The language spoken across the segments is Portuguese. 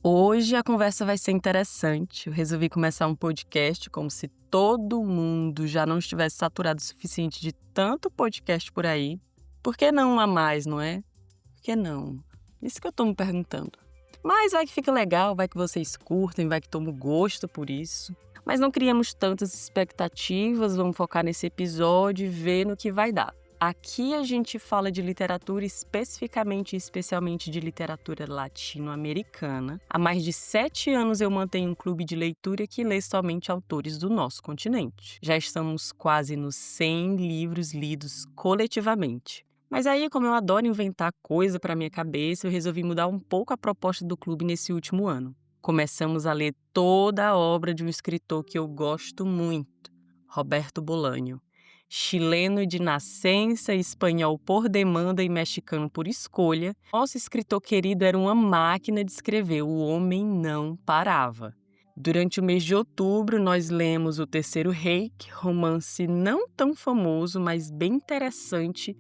Hoje a conversa vai ser interessante. Eu resolvi começar um podcast como se todo mundo já não estivesse saturado o suficiente de tanto podcast por aí. Por que não a mais, não é? Por que não? Isso que eu tô me perguntando. Mas vai que fica legal, vai que vocês curtem, vai que tomo gosto por isso. Mas não criamos tantas expectativas, vamos focar nesse episódio e ver no que vai dar. Aqui a gente fala de literatura especificamente e especialmente de literatura latino-americana. Há mais de 7 anos eu mantenho um clube de leitura que lê somente autores do nosso continente. Já estamos quase nos 100 livros lidos coletivamente. Mas aí, como eu adoro inventar coisa para minha cabeça, eu resolvi mudar um pouco a proposta do clube nesse último ano. Começamos a ler toda a obra de um escritor que eu gosto muito, Roberto Bolanho. Chileno de nascença, espanhol por demanda e mexicano por escolha, nosso escritor querido era uma máquina de escrever, o homem não parava. Durante o mês de outubro, nós lemos O Terceiro Reich, romance não tão famoso, mas bem interessante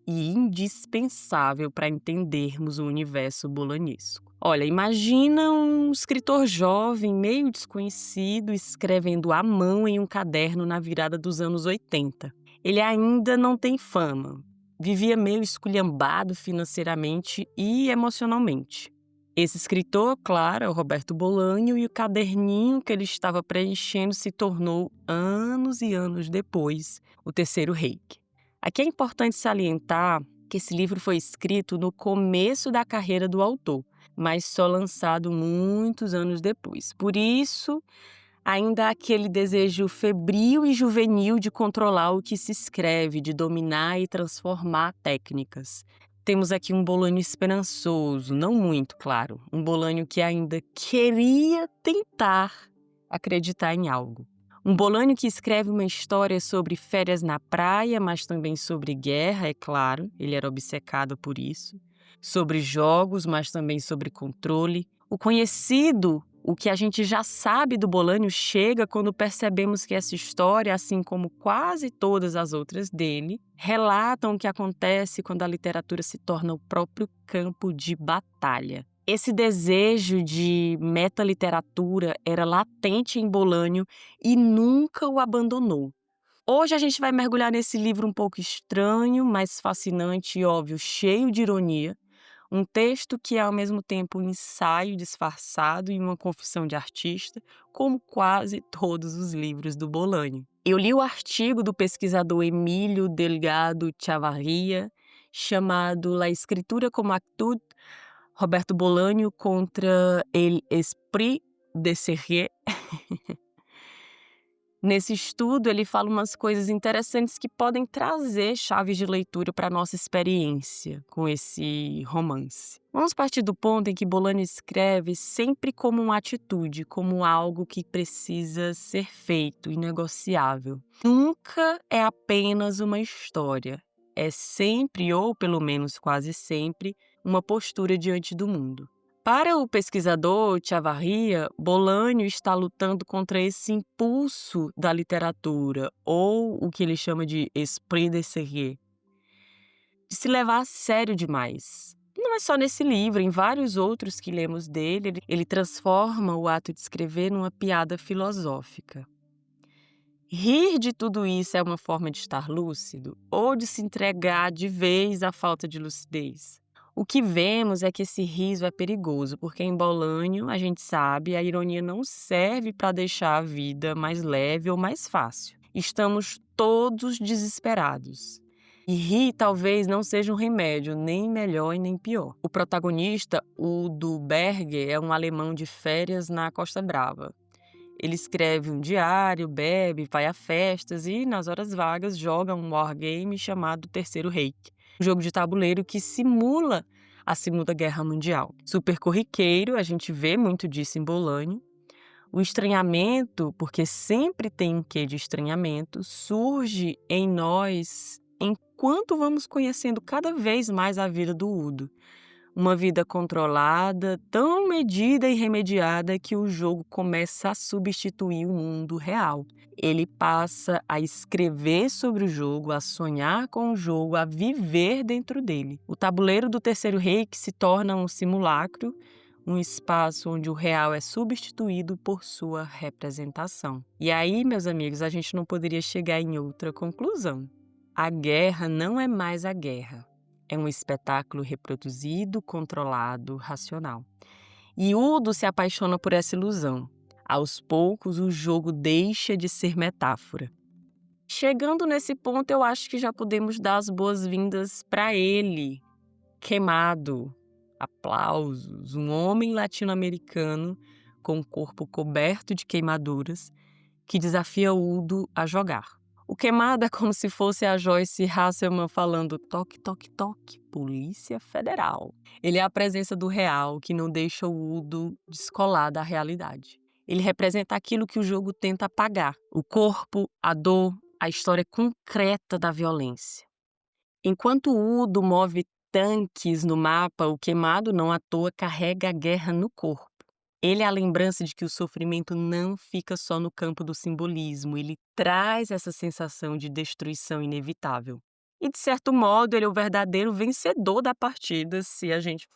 e indispensável para entendermos o universo bolanesco. Olha, imagina um escritor jovem, meio desconhecido, escrevendo à mão em um caderno na virada dos anos 80. Ele ainda não tem fama. Vivia meio esculhambado financeiramente e emocionalmente. Esse escritor, claro, é o Roberto Bolanho, e o caderninho que ele estava preenchendo se tornou, anos e anos depois, O Terceiro Reich. Aqui é importante salientar que esse livro foi escrito no começo da carreira do autor, mas só lançado muitos anos depois. Por isso, ainda há aquele desejo febril e juvenil de controlar o que se escreve, de dominar e transformar técnicas. Temos aqui um Bolanho esperançoso, não muito, claro, um Bolanho que ainda queria tentar acreditar em algo. Um Bolanho que escreve uma história sobre férias na praia, mas também sobre guerra, é claro, ele era obcecado por isso. Sobre jogos, mas também sobre controle. O conhecido, o que a gente já sabe do Bolanho, chega quando percebemos que essa história, assim como quase todas as outras dele, relatam o que acontece quando a literatura se torna o próprio campo de batalha. Esse desejo de metaliteratura era latente em Bolanho e nunca o abandonou. Hoje a gente vai mergulhar nesse livro um pouco estranho, mas fascinante e, óbvio, cheio de ironia. Um texto que é ao mesmo tempo um ensaio disfarçado e uma confissão de artista, como quase todos os livros do Bolanho. Eu li o artigo do pesquisador Emílio Delgado Chavarria, chamado La Escritura como Actud, Roberto Bolanho contra el esprit de Serre. Nesse estudo, ele fala umas coisas interessantes que podem trazer chaves de leitura para a nossa experiência com esse romance. Vamos partir do ponto em que Bolanho escreve sempre como uma atitude, como algo que precisa ser feito, inegociável. Nunca é apenas uma história. É sempre, ou pelo menos quase sempre, uma postura diante do mundo. Para o pesquisador Chavarria, Bolanho está lutando contra esse impulso da literatura, ou o que ele chama de esprit de série, de se levar a sério demais. Não é só nesse livro, em vários outros que lemos dele, ele transforma o ato de escrever numa piada filosófica. Rir de tudo isso é uma forma de estar lúcido ou de se entregar de vez à falta de lucidez? O que vemos é que esse riso é perigoso, porque em Bolanho, a gente sabe, a ironia não serve para deixar a vida mais leve ou mais fácil. Estamos todos desesperados. E rir talvez não seja um remédio, nem melhor e nem pior. O protagonista, o do Berger, é um alemão de férias na Costa Brava. Ele escreve um diário, bebe, vai a festas e, nas horas vagas, joga um wargame chamado Terceiro Reich. Um jogo de tabuleiro que simula a Segunda Guerra Mundial. Super corriqueiro, a gente vê muito disso em Bolanho. O estranhamento, porque sempre tem um quê de estranhamento, surge em nós enquanto vamos conhecendo cada vez mais a vida do Udo. Uma vida controlada, tão medida e remediada que o jogo começa a substituir o mundo real. Ele passa a escrever sobre o jogo, a sonhar com o jogo, a viver dentro dele. O tabuleiro do Terceiro Reich se torna um simulacro, um espaço onde o real é substituído por sua representação. E aí, meus amigos, a gente não poderia chegar em outra conclusão. A guerra não é mais a guerra. É um espetáculo reproduzido, controlado, racional. E Udo se apaixona por essa ilusão. Aos poucos, o jogo deixa de ser metáfora. Chegando nesse ponto, eu acho que já podemos dar as boas-vindas para ele, Queimado. Aplausos. Um homem latino-americano com o corpo coberto de queimaduras que desafia Udo a jogar. O Queimado é como se fosse a Joyce Hasselman falando toque, toque, toque, Polícia Federal. Ele é a presença do real que não deixa o Udo descolar da realidade. Ele representa aquilo que o jogo tenta apagar: o corpo, a dor, a história concreta da violência. Enquanto o Udo move tanques no mapa, o Queimado não à toa carrega a guerra no corpo. Ele é a lembrança de que o sofrimento não fica só no campo do simbolismo, ele traz essa sensação de destruição inevitável. E, de certo modo, ele é o verdadeiro vencedor da partida, se a gente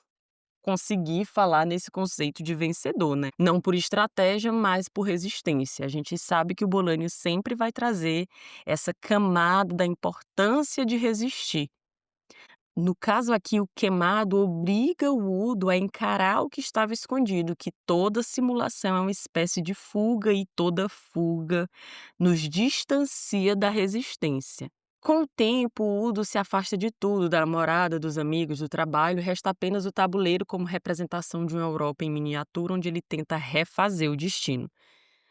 conseguir falar nesse conceito de vencedor, né? Não por estratégia, mas por resistência. A gente sabe que o Bolanho sempre vai trazer essa camada da importância de resistir. No caso aqui, o Queimado obriga o Udo a encarar o que estava escondido, que toda simulação é uma espécie de fuga e toda fuga nos distancia da resistência. Com o tempo, o Udo se afasta de tudo, da namorada, dos amigos, do trabalho, resta apenas o tabuleiro como representação de uma Europa em miniatura onde ele tenta refazer o destino.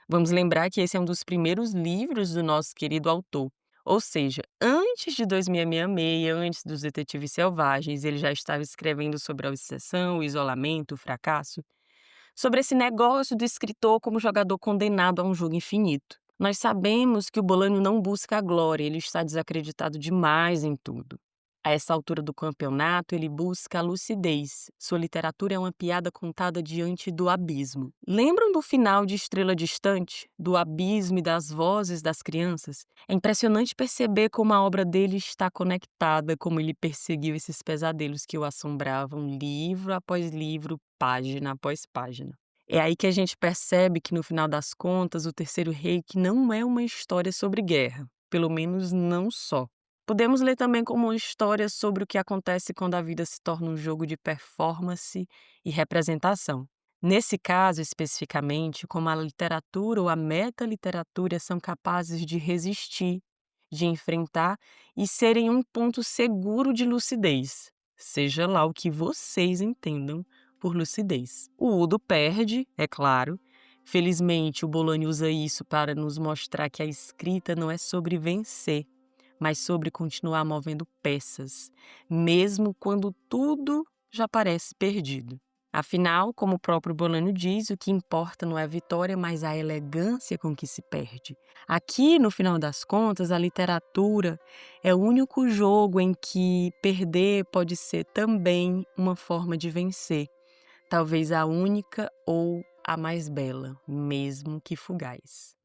Vamos lembrar que esse é um dos primeiros livros do nosso querido autor. Ou seja, antes de 2666, antes dos Detetives Selvagens, ele já estava escrevendo sobre a obsessão, o isolamento, o fracasso, sobre esse negócio do escritor como jogador condenado a um jogo infinito. Nós sabemos que o Bolanho não busca a glória, ele está desacreditado demais em tudo. A essa altura do campeonato, ele busca a lucidez. Sua literatura é uma piada contada diante do abismo. Lembram do final de Estrela Distante? Do abismo e das vozes das crianças? É impressionante perceber como a obra dele está conectada, como ele perseguiu esses pesadelos que o assombravam livro após livro, página após página. É aí que a gente percebe que, no final das contas, o Terceiro Reich não é uma história sobre guerra, pelo menos não só. Podemos ler também como uma história sobre o que acontece quando a vida se torna um jogo de performance e representação. Nesse caso, especificamente, como a literatura ou a metaliteratura são capazes de resistir, de enfrentar e serem um ponto seguro de lucidez, seja lá o que vocês entendam por lucidez. O Udo perde, é claro. Felizmente, o Bolanho usa isso para nos mostrar que a escrita não é sobre vencer, mas sobre continuar movendo peças, mesmo quando tudo já parece perdido. Afinal, como o próprio Bolanho diz, o que importa não é a vitória, mas a elegância com que se perde. Aqui, no final das contas, a literatura é o único jogo em que perder pode ser também uma forma de vencer, talvez a única ou a mais bela, mesmo que fugaz.